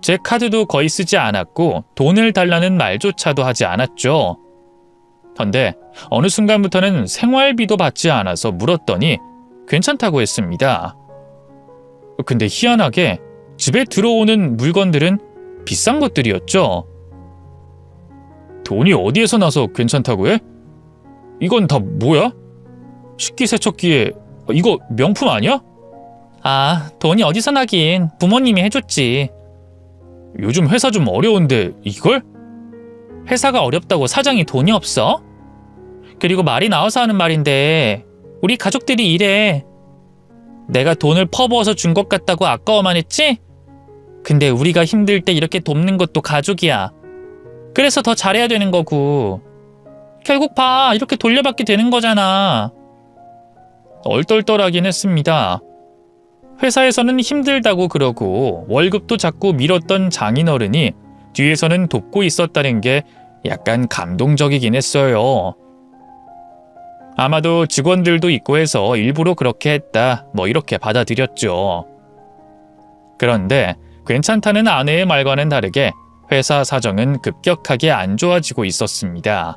제 카드도 거의 쓰지 않았고 돈을 달라는 말조차도 하지 않았죠. 그런데 어느 순간부터는 생활비도 받지 않아서 물었더니 괜찮다고 했습니다. 근데 희한하게 집에 들어오는 물건들은 비싼 것들이었죠. 돈이 어디에서 나서 괜찮다고 해? 이건 다 뭐야? 식기세척기에 이거 명품 아니야? 아, 돈이 어디서 나긴 부모님이 해줬지. 요즘 회사 좀 어려운데 이걸? 회사가 어렵다고 사장이 돈이 없어? 그리고 말이 나와서 하는 말인데 우리 가족들이 이래. 내가 돈을 퍼부어서 준 것 같다고 아까워만 했지? 근데 우리가 힘들 때 이렇게 돕는 것도 가족이야. 그래서 더 잘해야 되는 거고. 결국 봐, 이렇게 돌려받게 되는 거잖아. 얼떨떨하긴 했습니다. 회사에서는 힘들다고 그러고 월급도 자꾸 밀었던 장인어른이 뒤에서는 돕고 있었다는 게 약간 감동적이긴 했어요. 아마도 직원들도 있고 해서 일부러 그렇게 했다, 뭐 이렇게 받아들였죠. 그런데 괜찮다는 아내의 말과는 다르게 회사 사정은 급격하게 안 좋아지고 있었습니다.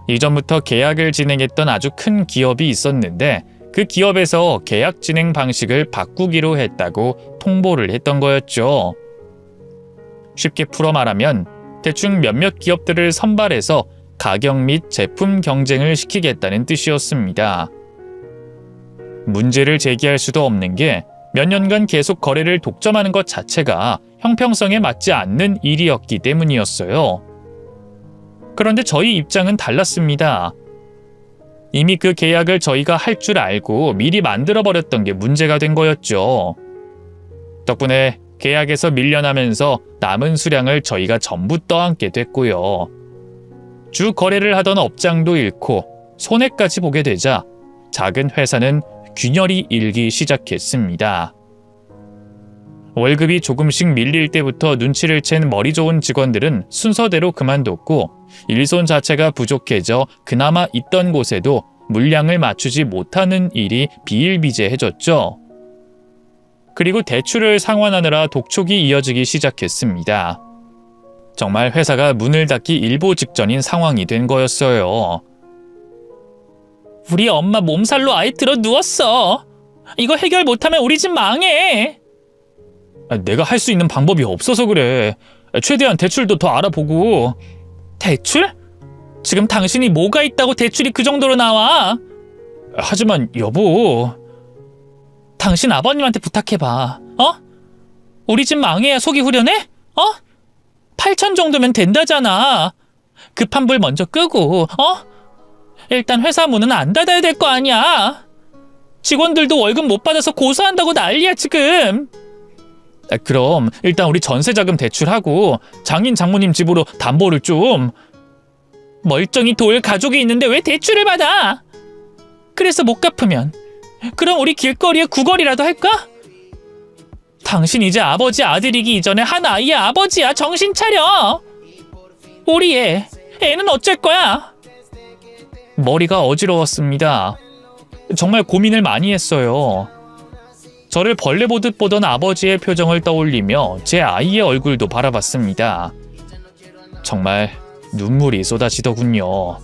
이전부터 계약을 진행했던 아주 큰 기업이 있었는데 그 기업에서 계약 진행 방식을 바꾸기로 했다고 통보를 했던 거였죠. 쉽게 풀어 말하면 대충 몇몇 기업들을 선발해서 가격 및 제품 경쟁을 시키겠다는 뜻이었습니다. 문제를 제기할 수도 없는 게 몇 년간 계속 거래를 독점하는 것 자체가 형평성에 맞지 않는 일이었기 때문이었어요. 그런데 저희 입장은 달랐습니다. 이미 그 계약을 저희가 할 줄 알고 미리 만들어버렸던 게 문제가 된 거였죠. 덕분에 계약에서 밀려나면서 남은 수량을 저희가 전부 떠안게 됐고요. 주 거래를 하던 업장도 잃고 손해까지 보게 되자 작은 회사는 균열이 일기 시작했습니다. 월급이 조금씩 밀릴 때부터 눈치를 챈 머리 좋은 직원들은 순서대로 그만뒀고 일손 자체가 부족해져 그나마 있던 곳에도 물량을 맞추지 못하는 일이 비일비재해졌죠. 그리고 대출을 상환하느라 독촉이 이어지기 시작했습니다. 정말 회사가 문을 닫기 일보 직전인 상황이 된 거였어요. 우리 엄마 몸살로 아예 들어 누웠어. 이거 해결 못하면 우리 집 망해. 내가 할 수 있는 방법이 없어서 그래. 최대한 대출도 더 알아보고. 대출? 지금 당신이 뭐가 있다고 대출이 그 정도로 나와? 하지만 여보, 당신 아버님한테 부탁해봐. 어? 우리 집 망해야 속이 후련해? 8천 정도면 된다잖아. 급한 불 먼저 끄고, 일단 회사 문은 안 닫아야 될 거 아니야. 직원들도 월급 못 받아서 고소한다고 난리야 지금. 그럼 일단 우리 전세자금 대출하고 장인 장모님 집으로 담보를 좀. 멀쩡히 돌 가족이 있는데 왜 대출을 받아? 그래서 못 갚으면 그럼 우리 길거리에 구걸이라도 할까? 당신 이제 아버지 아들이기 이전에 한 아이의 아버지야. 정신 차려. 우리 애는 어쩔 거야? 머리가 어지러웠습니다. 정말 고민을 많이 했어요. 저를 벌레 보듯 보던 아버지의 표정을 떠올리며 제 아이의 얼굴도 바라봤습니다. 정말 눈물이 쏟아지더군요.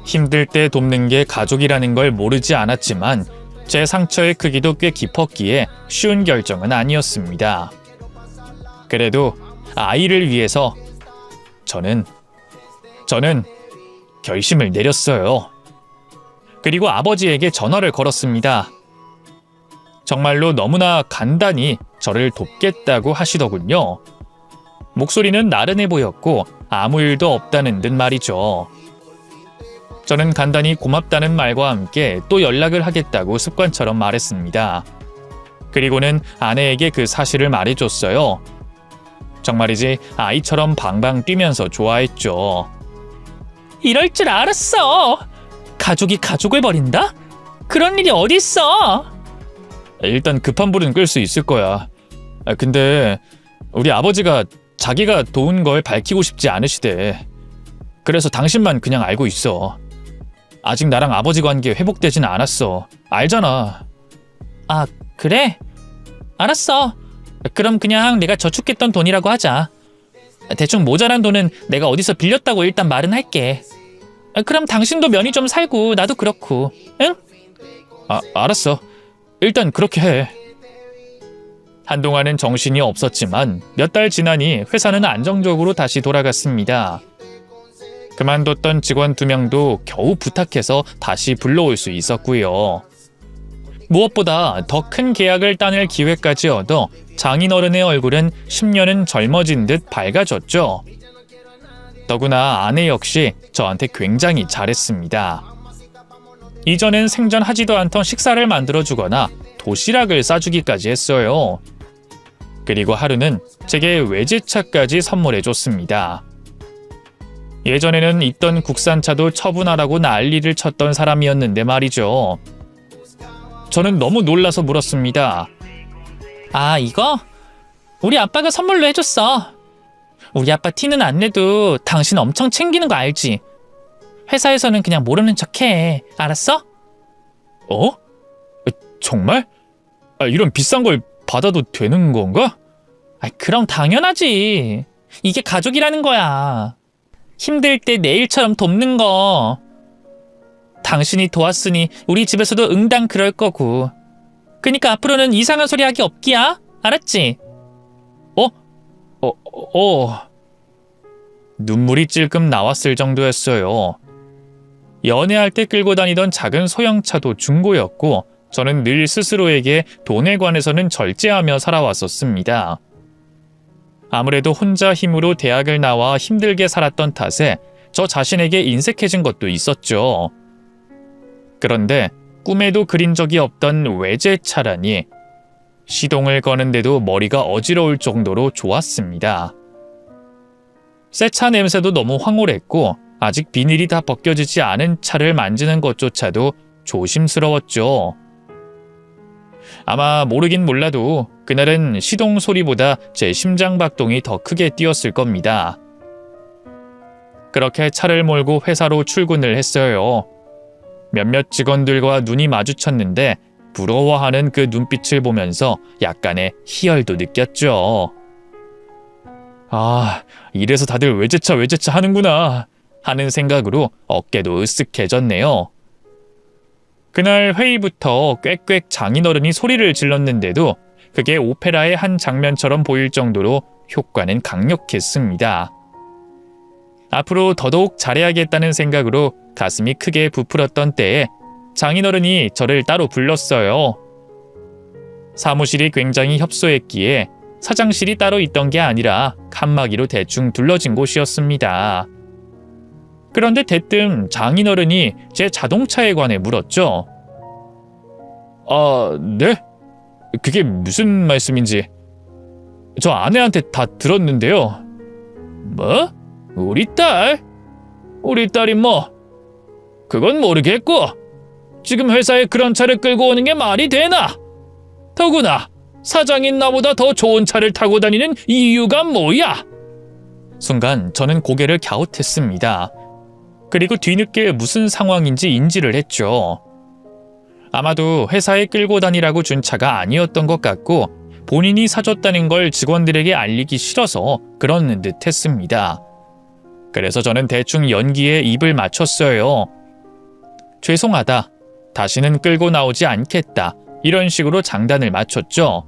힘들 때 돕는 게 가족이라는 걸 모르지 않았지만 제 상처의 크기도 꽤 깊었기에 쉬운 결정은 아니었습니다. 그래도 아이를 위해서 저는 결심을 내렸어요. 그리고 아버지에게 전화를 걸었습니다. 정말로 너무나 간단히 저를 돕겠다고 하시더군요. 목소리는 나른해 보였고 아무 일도 없다는 듯 말이죠. 저는 간단히 고맙다는 말과 함께 또 연락을 하겠다고 습관처럼 말했습니다. 그리고는 아내에게 그 사실을 말해줬어요. 정말이지 아이처럼 방방 뛰면서 좋아했죠. 이럴 줄 알았어. 가족이 가족을 버린다? 그런 일이 어딨어? 일단 급한 불은 끌 수 있을 거야. 근데 우리 아버지가 자기가 도운 걸 밝히고 싶지 않으시대. 그래서 당신만 그냥 알고 있어. 아직 나랑 아버지 관계 회복되진 않았어. 알잖아. 아, 그래? 알았어. 그럼 그냥 내가 저축했던 돈이라고 하자. 대충 모자란 돈은 내가 어디서 빌렸다고 일단 말은 할게. 그럼 당신도 면이 좀 살고 나도 그렇고, 응? 알았어. 일단 그렇게 해. 한동안은 정신이 없었지만 몇 달 지나니 회사는 안정적으로 다시 돌아갔습니다. 그만뒀던 직원 2명도 겨우 부탁해서 다시 불러올 수 있었고요. 무엇보다 더 큰 계약을 따낼 기회까지 얻어 장인어른의 얼굴은 10년은 젊어진 듯 밝아졌죠. 더구나 아내 역시 저한테 굉장히 잘했습니다. 이전엔 생전하지도 않던 식사를 만들어주거나 도시락을 싸주기까지 했어요. 그리고 하루는 제게 외제차까지 선물해줬습니다. 예전에는 있던 국산차도 처분하라고 난리를 쳤던 사람이었는데 말이죠. 저는 너무 놀라서 물었습니다. 이거? 우리 아빠가 선물로 해줬어. 우리 아빠 티는 안 내도 당신 엄청 챙기는 거 알지? 회사에서는 그냥 모르는 척해. 알았어? 정말? 이런 비싼 걸 받아도 되는 건가? 그럼 당연하지. 이게 가족이라는 거야. 힘들 때 내 일처럼 돕는 거. 당신이 도왔으니 우리 집에서도 응당 그럴 거고. 그러니까 앞으로는 이상한 소리 하기 없기야. 알았지? 눈물이 찔끔 나왔을 정도였어요. 연애할 때 끌고 다니던 작은 소형차도 중고였고 저는 늘 스스로에게 돈에 관해서는 절제하며 살아왔었습니다. 아무래도 혼자 힘으로 대학을 나와 힘들게 살았던 탓에 저 자신에게 인색해진 것도 있었죠. 그런데 꿈에도 그린 적이 없던 외제차라니 시동을 거는데도 머리가 어지러울 정도로 좋았습니다. 새 차 냄새도 너무 황홀했고 아직 비닐이 다 벗겨지지 않은 차를 만지는 것조차도 조심스러웠죠. 아마 모르긴 몰라도 그날은 시동 소리보다 제 심장박동이 더 크게 뛰었을 겁니다. 그렇게 차를 몰고 회사로 출근을 했어요. 몇몇 직원들과 눈이 마주쳤는데 부러워하는 그 눈빛을 보면서 약간의 희열도 느꼈죠. 이래서 다들 외제차 하는구나 하는 생각으로 어깨도 으쓱해졌네요. 그날 회의부터 꽥꽥 장인어른이 소리를 질렀는데도 그게 오페라의 한 장면처럼 보일 정도로 효과는 강력했습니다. 앞으로 더더욱 잘해야겠다는 생각으로 가슴이 크게 부풀었던 때에 장인어른이 저를 따로 불렀어요. 사무실이 굉장히 협소했기에 사장실이 따로 있던 게 아니라 칸막이로 대충 둘러진 곳이었습니다. 그런데 대뜸 장인어른이 제 자동차에 관해 물었죠. 네? 그게 무슨 말씀인지. 저 아내한테 다 들었는데요. 뭐? 우리 딸? 우리 딸이 뭐? 그건 모르겠고 지금 회사에 그런 차를 끌고 오는 게 말이 되나? 더구나 사장인 나보다 더 좋은 차를 타고 다니는 이유가 뭐야? 순간 저는 고개를 갸웃했습니다. 그리고 뒤늦게 무슨 상황인지 인지를 했죠. 아마도 회사에 끌고 다니라고 준 차가 아니었던 것 같고 본인이 사줬다는 걸 직원들에게 알리기 싫어서 그러는 듯 했습니다. 그래서 저는 대충 연기에 입을 맞췄어요. 죄송하다. 다시는 끌고 나오지 않겠다. 이런 식으로 장단을 맞췄죠.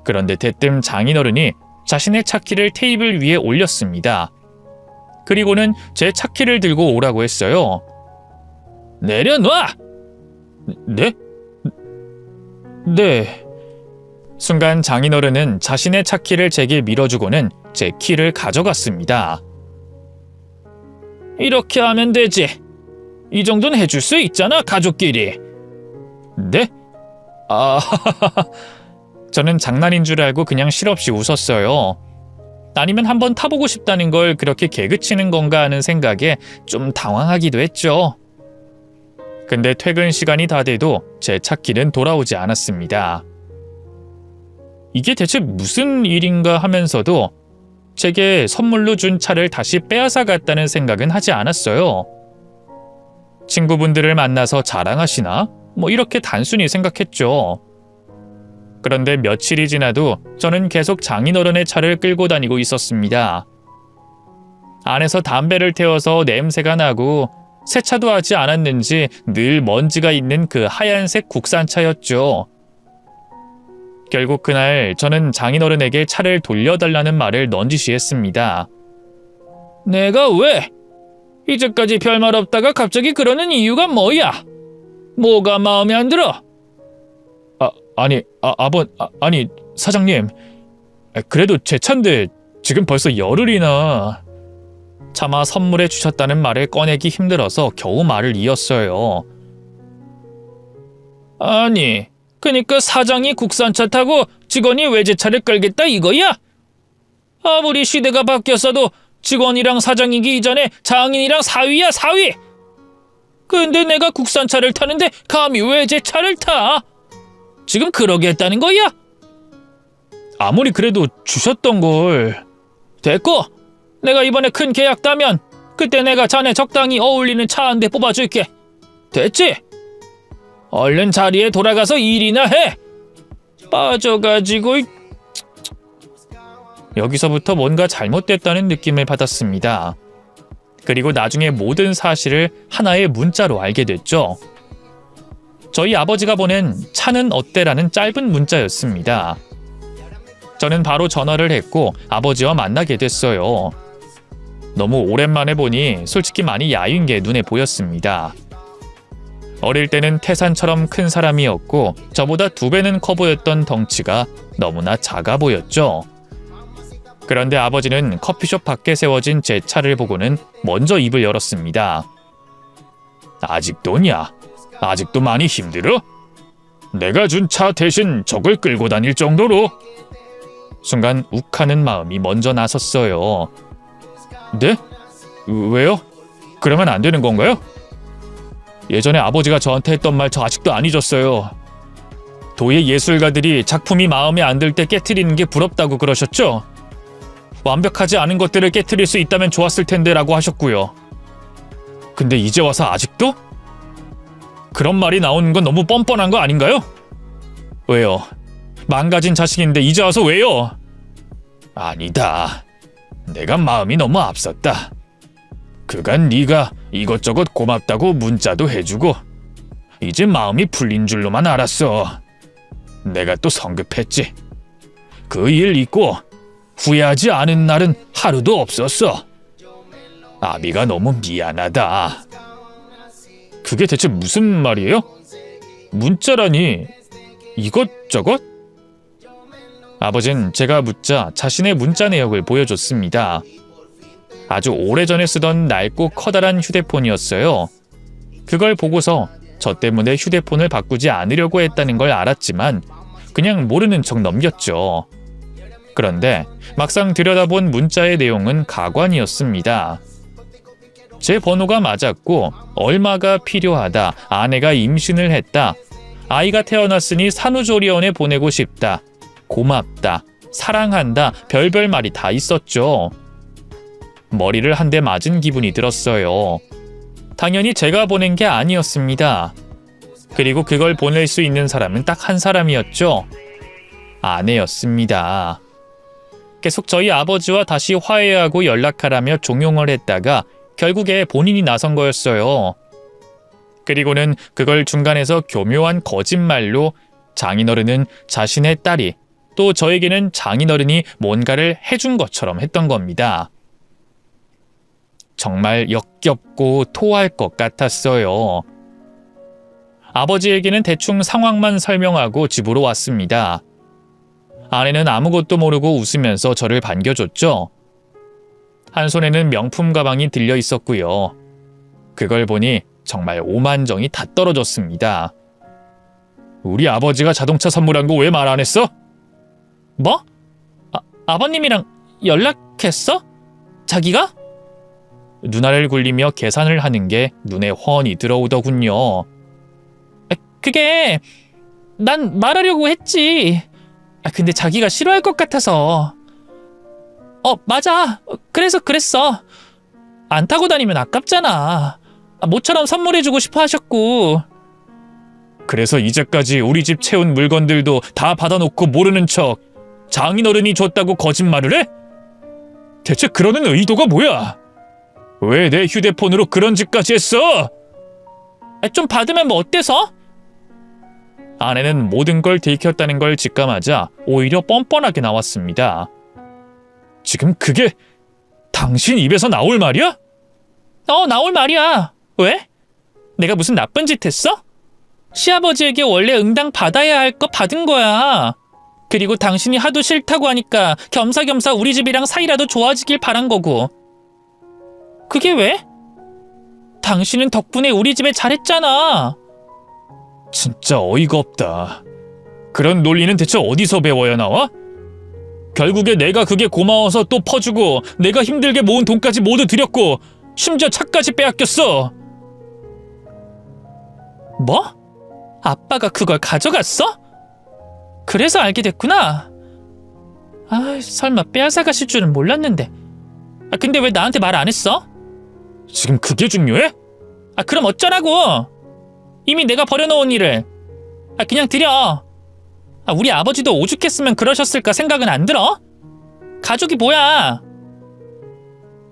그런데 대뜸 장인어른이 자신의 차키를 테이블 위에 올렸습니다. 그리고는 제 차키를 들고 오라고 했어요. 내려놔! 네? 네. 순간 장인어른은 자신의 차키를 제게 밀어주고는 제 키를 가져갔습니다. 이렇게 하면 되지. 이 정도는 해줄 수 있잖아, 가족끼리. 네? 저는 장난인 줄 알고 그냥 실없이 웃었어요. 아니면 한번 타보고 싶다는 걸 그렇게 개그치는 건가 하는 생각에 좀 당황하기도 했죠. 근데 퇴근 시간이 다 돼도 제 차키는 돌아오지 않았습니다. 이게 대체 무슨 일인가 하면서도 제게 선물로 준 차를 다시 빼앗아 갔다는 생각은 하지 않았어요. 친구분들을 만나서 자랑하시나? 뭐 이렇게 단순히 생각했죠. 그런데 며칠이 지나도 저는 계속 장인어른의 차를 끌고 다니고 있었습니다. 안에서 담배를 태워서 냄새가 나고 세차도 하지 않았는지 늘 먼지가 있는 그 하얀색 국산차였죠. 결국 그날 저는 장인어른에게 차를 돌려달라는 말을 넌지시했습니다. 내가 왜? 이제까지 별말 없다가 갑자기 그러는 이유가 뭐야? 뭐가 마음에 안 들어? 아니, 사장님. 그래도 제 차인데 지금 벌써 열흘이나. 차마 선물해 주셨다는 말을 꺼내기 힘들어서 겨우 말을 이었어요. 아니, 그니까 사장이 국산차 타고 직원이 외제차를 끌겠다 이거야? 아무리 시대가 바뀌었어도 직원이랑 사장이기 이전에 장인이랑 사위야 사위! 근데 내가 국산차를 타는데 감히 외제차를 타? 지금 그러겠다는 거야? 아무리 그래도 주셨던 걸. 됐고, 내가 이번에 큰 계약 따면 그때 내가 자네 적당히 어울리는 차 한 대 뽑아줄게. 됐지? 얼른 자리에 돌아가서 일이나 해. 빠져가지고. 여기서부터 뭔가 잘못됐다는 느낌을 받았습니다. 그리고 나중에 모든 사실을 하나의 문자로 알게 됐죠. 저희 아버지가 보낸 차는 어때라는 짧은 문자였습니다. 저는 바로 전화를 했고 아버지와 만나게 됐어요. 너무 오랜만에 보니 솔직히 많이 야윈 게 눈에 보였습니다. 어릴 때는 태산처럼 큰 사람이었고 저보다 2배는 커 보였던 덩치가 너무나 작아 보였죠. 그런데 아버지는 커피숍 밖에 세워진 제 차를 보고는 먼저 입을 열었습니다. 아직도냐? 아직도 많이 힘들어? 내가 준 차 대신 저걸 끌고 다닐 정도로? 순간 욱하는 마음이 먼저 나섰어요. 네? 왜요? 그러면 안 되는 건가요? 예전에 아버지가 저한테 했던 말 저 아직도 안 잊었어요. 도예 예술가들이 작품이 마음에 안 들 때 깨트리는 게 부럽다고 그러셨죠? 완벽하지 않은 것들을 깨트릴 수 있다면 좋았을 텐데 라고 하셨고요. 근데 이제 와서 아직도? 그런 말이 나오는 건 너무 뻔뻔한 거 아닌가요? 왜요? 망가진 자식인데 이제 와서 왜요? 아니다. 내가 마음이 너무 앞섰다. 그간 네가 이것저것 고맙다고 문자도 해주고 이제 마음이 풀린 줄로만 알았어. 내가 또 성급했지. 그 일 잊고 후회하지 않은 날은 하루도 없었어. 아비가 너무 미안하다. 그게 대체 무슨 말이에요? 문자라니 이것저것? 아버진 제가 묻자 자신의 문자 내역을 보여줬습니다. 아주 오래전에 쓰던 낡고 커다란 휴대폰이었어요. 그걸 보고서 저 때문에 휴대폰을 바꾸지 않으려고 했다는 걸 알았지만 그냥 모르는 척 넘겼죠. 그런데 막상 들여다본 문자의 내용은 가관이었습니다. 제 번호가 맞았고 얼마가 필요하다, 아내가 임신을 했다, 아이가 태어났으니 산후조리원에 보내고 싶다, 고맙다, 사랑한다, 별별 말이 다 있었죠. 머리를 한 대 맞은 기분이 들었어요. 당연히 제가 보낸 게 아니었습니다. 그리고 그걸 보낼 수 있는 사람은 딱 한 사람이었죠. 아내였습니다. 계속 저희 아버지와 다시 화해하고 연락하라며 종용을 했다가 결국에 본인이 나선 거였어요. 그리고는 그걸 중간에서 교묘한 거짓말로 장인어른은 자신의 딸이, 또 저에게는 장인어른이 뭔가를 해준 것처럼 했던 겁니다. 정말 역겹고 토할 것 같았어요. 아버지에게는 대충 상황만 설명하고 집으로 왔습니다. 아내는 아무것도 모르고 웃으면서 저를 반겨줬죠. 한 손에는 명품 가방이 들려 있었고요. 그걸 보니 정말 오만정이 다 떨어졌습니다. 우리 아버지가 자동차 선물한 거 왜 말 안 했어? 뭐? 아버님이랑 연락했어? 자기가? 눈알을 굴리며 계산을 하는 게 눈에 훤히 들어오더군요. 그게 난 말하려고 했지. 근데 자기가 싫어할 것 같아서. 맞아. 그래서 그랬어. 안 타고 다니면 아깝잖아. 모처럼 선물해주고 싶어 하셨고. 그래서 이제까지 우리 집 채운 물건들도 다 받아놓고 모르는 척 장인어른이 줬다고 거짓말을 해? 대체 그러는 의도가 뭐야? 왜 내 휴대폰으로 그런 짓까지 했어? 좀 받으면 뭐 어때서? 아내는 모든 걸 들켰다는 걸 직감하자 오히려 뻔뻔하게 나왔습니다. 지금 그게 당신 입에서 나올 말이야? 나올 말이야. 왜? 내가 무슨 나쁜 짓 했어? 시아버지에게 원래 응당 받아야 할 거 받은 거야. 그리고 당신이 하도 싫다고 하니까 겸사겸사 우리 집이랑 사이라도 좋아지길 바란 거고. 그게 왜? 당신은 덕분에 우리 집에 잘했잖아. 진짜 어이가 없다. 그런 논리는 대체 어디서 배워야 나와? 결국에 내가 그게 고마워서 또 퍼주고 내가 힘들게 모은 돈까지 모두 드렸고 심지어 차까지 빼앗겼어. 뭐? 아빠가 그걸 가져갔어? 그래서 알게 됐구나. 설마 빼앗아 가실 줄은 몰랐는데. 근데 왜 나한테 말 안 했어? 지금 그게 중요해? 그럼 어쩌라고? 이미 내가 버려놓은 일을. 그냥 드려. 우리 아버지도 오죽했으면 그러셨을까 생각은 안 들어? 가족이 뭐야?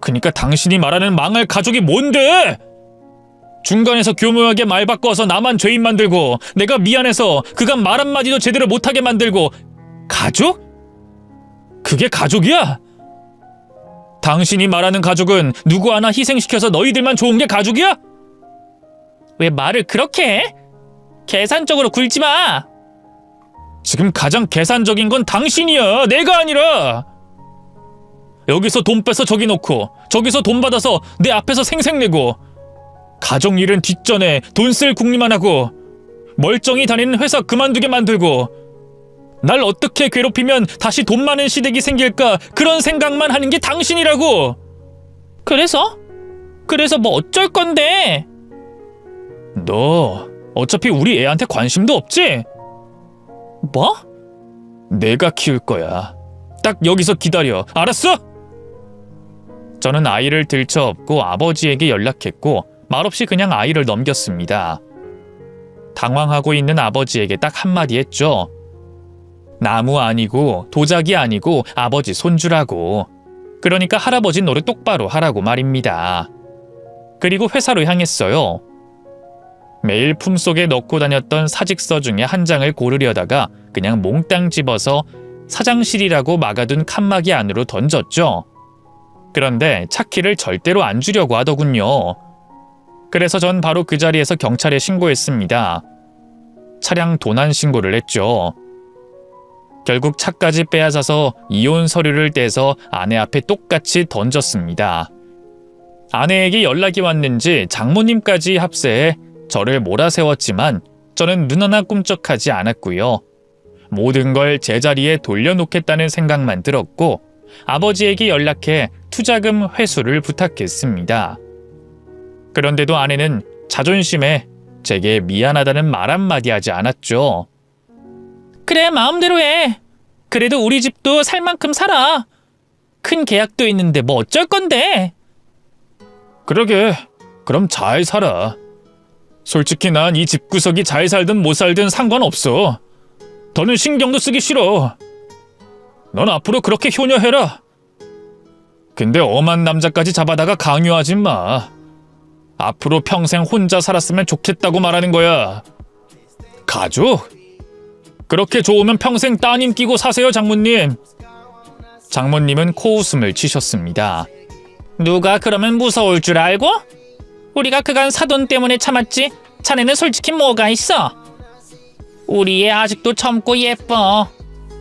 그니까 당신이 말하는 망할 가족이 뭔데? 중간에서 교묘하게 말 바꿔서 나만 죄인 만들고 내가 미안해서 그간 말 한마디도 제대로 못하게 만들고 가족? 그게 가족이야? 당신이 말하는 가족은 누구 하나 희생시켜서 너희들만 좋은 게 가족이야? 왜 말을 그렇게 해? 계산적으로 굴지 마. 지금 가장 계산적인 건 당신이야. 내가 아니라. 여기서 돈 빼서 저기 놓고 저기서 돈 받아서 내 앞에서 생색내고 가족 일은 뒷전에 돈 쓸 궁리만 하고 멀쩡히 다니는 회사 그만두게 만들고 날 어떻게 괴롭히면 다시 돈 많은 시댁이 생길까 그런 생각만 하는 게 당신이라고. 그래서 뭐 어쩔 건데? 너 어차피 우리 애한테 관심도 없지? 뭐? 내가 키울 거야. 딱 여기서 기다려. 알았어? 저는 아이를 들쳐업고 아버지에게 연락했고 말없이 그냥 아이를 넘겼습니다. 당황하고 있는 아버지에게 딱 한마디 했죠. 나무 아니고 도자기 아니고 아버지 손주라고. 그러니까 할아버지 노릇 똑바로 하라고 말입니다. 그리고 회사로 향했어요. 매일 품속에 넣고 다녔던 사직서 중에 한 장을 고르려다가 그냥 몽땅 집어서 사장실이라고 막아둔 칸막이 안으로 던졌죠. 그런데 차키를 절대로 안 주려고 하더군요. 그래서 전 바로 그 자리에서 경찰에 신고했습니다. 차량 도난 신고를 했죠. 결국 차까지 빼앗아서 이혼 서류를 떼서 아내 앞에 똑같이 던졌습니다. 아내에게 연락이 왔는지 장모님까지 합세해 저를 몰아세웠지만 저는 눈 하나 꿈쩍하지 않았고요. 모든 걸 제자리에 돌려놓겠다는 생각만 들었고 아버지에게 연락해 투자금 회수를 부탁했습니다. 그런데도 아내는 자존심에 제게 미안하다는 말 한마디 하지 않았죠. 그래, 마음대로 해. 그래도 우리 집도 살 만큼 살아. 큰 계약도 있는데 뭐 어쩔 건데? 그러게, 그럼 잘 살아. 솔직히 난 이 집구석이 잘 살든 못 살든 상관없어. 더는 신경도 쓰기 싫어. 넌 앞으로 그렇게 효녀해라. 근데 엄한 남자까지 잡아다가 강요하지 마. 앞으로 평생 혼자 살았으면 좋겠다고 말하는 거야. 가족? 그렇게 좋으면 평생 따님 끼고 사세요, 장모님. 장모님은 코웃음을 치셨습니다. 누가 그러면 무서울 줄 알고? 우리가 그간 사돈 때문에 참았지. 자네는 솔직히 뭐가 있어? 우리 애 아직도 젊고 예뻐.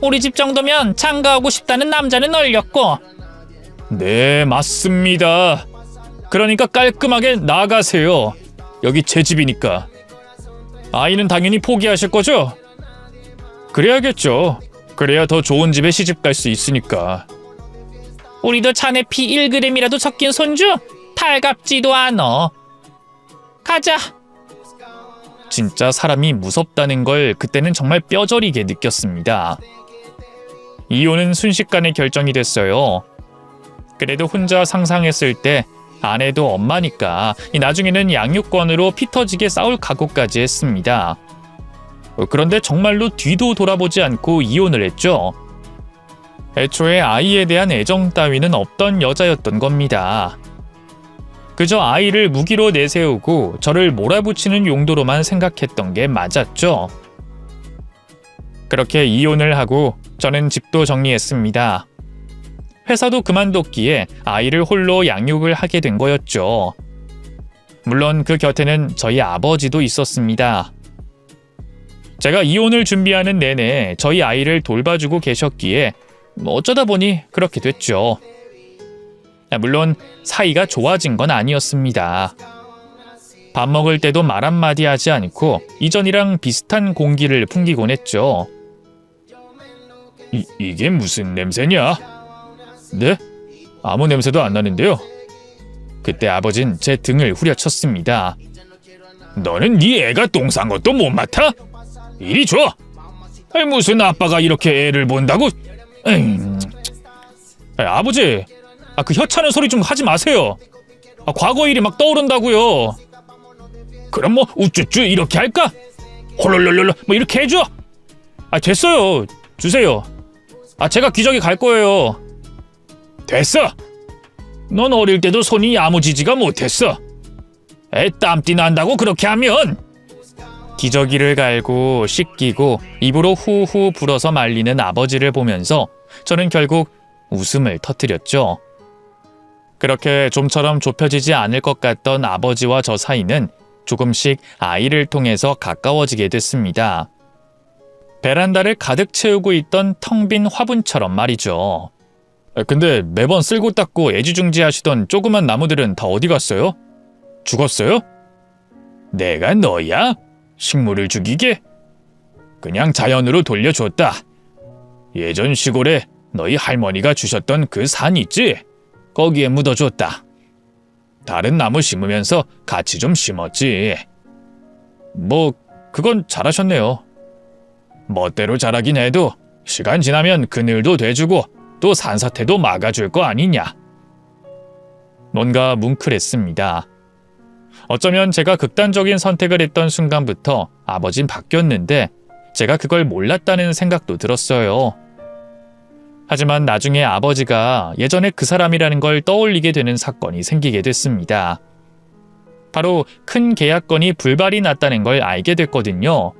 우리 집 정도면 장가오고 싶다는 남자는 널렸고. 네, 맞습니다. 그러니까 깔끔하게 나가세요. 여기 제 집이니까. 아이는 당연히 포기하실 거죠? 그래야겠죠. 그래야 더 좋은 집에 시집 갈 수 있으니까. 우리도 자네 피 1g이라도 섞인 손주? 달갑지도 않어. 가자. 진짜 사람이 무섭다는 걸 그때는 정말 뼈저리게 느꼈습니다. 이혼은 순식간에 결정이 됐어요. 그래도 혼자 상상했을 때 아내도 엄마니까 나중에는 양육권으로 피 터지게 싸울 각오까지 했습니다. 그런데 정말로 뒤도 돌아보지 않고 이혼을 했죠. 애초에 아이에 대한 애정 따위는 없던 여자였던 겁니다. 그저 아이를 무기로 내세우고 저를 몰아붙이는 용도로만 생각했던 게 맞았죠. 그렇게 이혼을 하고 저는 집도 정리했습니다. 회사도 그만뒀기에 아이를 홀로 양육을 하게 된 거였죠. 물론 그 곁에는 저희 아버지도 있었습니다. 제가 이혼을 준비하는 내내 저희 아이를 돌봐주고 계셨기에 어쩌다 보니 그렇게 됐죠. 물론 사이가 좋아진 건 아니었습니다. 밥 먹을 때도 말 한마디 하지 않고 이전이랑 비슷한 공기를 풍기곤 했죠. 이게 무슨 냄새냐? 네? 아무 냄새도 안 나는데요. 그때 아버진 제 등을 후려쳤습니다. 너는 네 애가 똥 싼 것도 못 맡아? 이리 줘! 무슨 아빠가 이렇게 애를 본다고? 아버지, 그 혀차는 소리 좀 하지 마세요. 과거 일이 막 떠오른다고요. 그럼 뭐 우쭈쭈 이렇게 할까? 홀롤롤롤 뭐 이렇게 해줘? 됐어요. 주세요. 제가 기저귀 갈 거예요. 됐어. 넌 어릴 때도 손이 야무지지가 못했어. 애 땀띠 난다고 그렇게 하면. 기저귀를 갈고 씻기고 입으로 후후 불어서 말리는 아버지를 보면서 저는 결국 웃음을 터뜨렸죠. 그렇게 좀처럼 좁혀지지 않을 것 같던 아버지와 저 사이는 조금씩 아이를 통해서 가까워지게 됐습니다. 베란다를 가득 채우고 있던 텅 빈 화분처럼 말이죠. 근데 매번 쓸고 닦고 애지중지하시던 조그만 나무들은 다 어디 갔어요? 죽었어요? 내가 너야? 식물을 죽이게? 그냥 자연으로 돌려줬다. 예전 시골에 너희 할머니가 주셨던 그 산 있지? 거기에 묻어줬다. 다른 나무 심으면서 같이 좀 심었지. 뭐 그건 잘하셨네요. 멋대로 자라긴 해도 시간 지나면 그늘도 돼주고 또 산사태도 막아줄 거 아니냐. 뭔가 뭉클했습니다. 어쩌면 제가 극단적인 선택을 했던 순간부터 아버진 바뀌었는데 제가 그걸 몰랐다는 생각도 들었어요. 하지만 나중에 아버지가 예전에 그 사람이라는 걸 떠올리게 되는 사건이 생기게 됐습니다. 바로 큰 계약건이 불발이 났다는 걸 알게 됐거든요.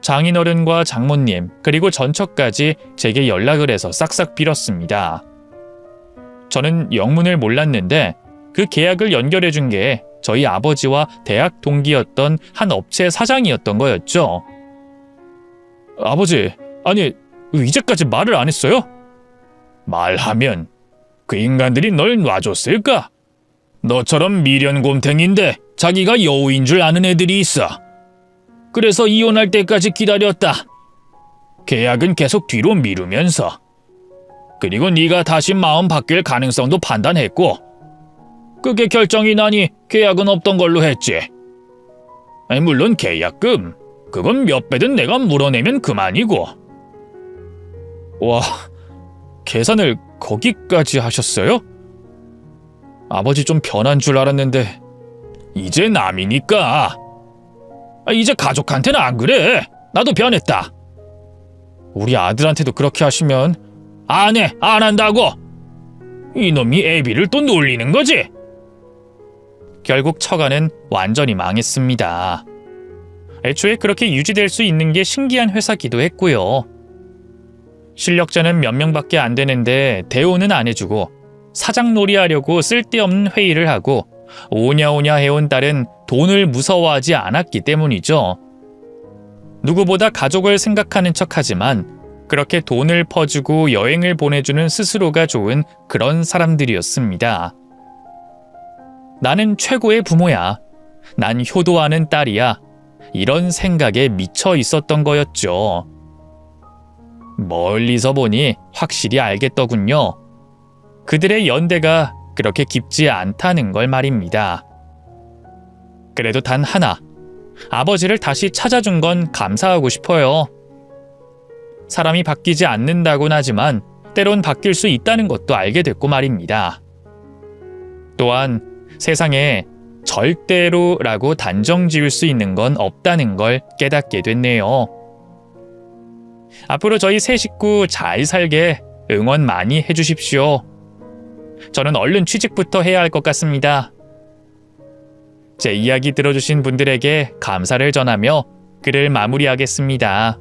장인어른과 장모님 그리고 전처까지 제게 연락을 해서 싹싹 빌었습니다. 저는 영문을 몰랐는데 그 계약을 연결해 준 게 저희 아버지와 대학 동기였던 한 업체 사장이었던 거였죠. 아버지, 아니 이제까지 말을 안 했어요? 말하면 그 인간들이 널 놔줬을까? 너처럼 미련곰탱인데 자기가 여우인 줄 아는 애들이 있어. 그래서 이혼할 때까지 기다렸다. 계약은 계속 뒤로 미루면서. 그리고 네가 다시 마음 바뀔 가능성도 판단했고 그게 결정이 나니 계약은 없던 걸로 했지. 물론 계약금, 그건 몇 배든 내가 물어내면 그만이고. 와, 계산을 거기까지 하셨어요? 아버지 좀 변한 줄 알았는데. 이제 남이니까. 이제 가족한테는 안 그래. 나도 변했다. 우리 아들한테도 그렇게 하시면 안 해, 안 한다고. 이놈이 애비를 또 놀리는 거지. 결국 처가는 완전히 망했습니다. 애초에 그렇게 유지될 수 있는 게 신기한 회사기도 했고요. 실력자는 몇 명밖에 안 되는데 대우는 안 해주고 사장놀이 하려고 쓸데없는 회의를 하고 오냐오냐 해온 딸은 돈을 무서워하지 않았기 때문이죠. 누구보다 가족을 생각하는 척하지만 그렇게 돈을 퍼주고 여행을 보내주는 스스로가 좋은 그런 사람들이었습니다. 나는 최고의 부모야. 난 효도하는 딸이야. 이런 생각에 미쳐 있었던 거였죠. 멀리서 보니 확실히 알겠더군요. 그들의 연대가 그렇게 깊지 않다는 걸 말입니다. 그래도 단 하나, 아버지를 다시 찾아준 건 감사하고 싶어요. 사람이 바뀌지 않는다곤 하지만 때론 바뀔 수 있다는 것도 알게 됐고 말입니다. 또한 세상에 절대로라고 단정 지을 수 있는 건 없다는 걸 깨닫게 됐네요. 앞으로 저희 세 식구 잘 살게 응원 많이 해주십시오. 저는 얼른 취직부터 해야 할 것 같습니다. 제 이야기 들어주신 분들에게 감사를 전하며 글을 마무리하겠습니다.